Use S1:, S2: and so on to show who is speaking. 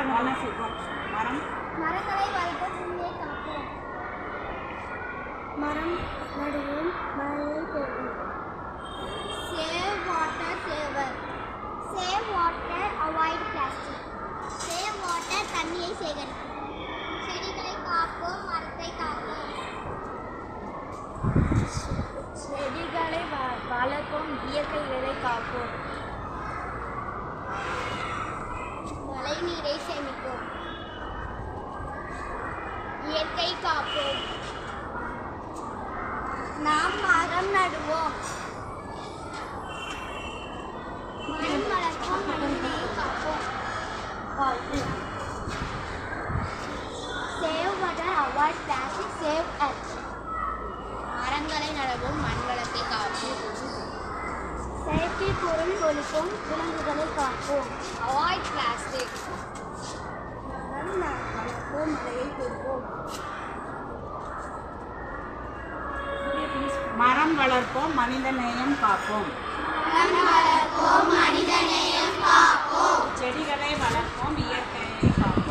S1: மரம்
S2: மரங்களை வளர்ப்போம் பூமியை காப்போம். மரம் நடுவோம் மழையை பெறுவோம். Save water saver. Save water avoid plastic. Save water தண்ணியை சேகரிப்போம். செடிகளை காப்போம் மரத்தை காப்போம். செடிகளை வளர்ப்போம் இயற்கைகளை காப்போம். மழை நீரை சேமிப்போம். இயற்கை காப்போம். நாம் மரம் நடுவோம். மரம் வளர்ப்போம் மனிதனை காப்போம். Save water avoid plastic save earth.
S3: மரங்களை நடவும் மண் வளத்தை காப்போம்.
S2: செயற்கை பொருள் ஒழிப்போம் விலங்குகளை காப்போம்.
S3: Avoid plastic.
S2: மரம் வளர்ப்போம் மழையை பெறுவோம்.
S1: மரம் வளர்ப்போம் மனித நேயம் காப்போம்.
S2: மரம் வளர்ப்போம் மனித நேயம் காப்போம்.
S1: செடிகளை வளர்ப்போம் இயற்கையை காப்போம்.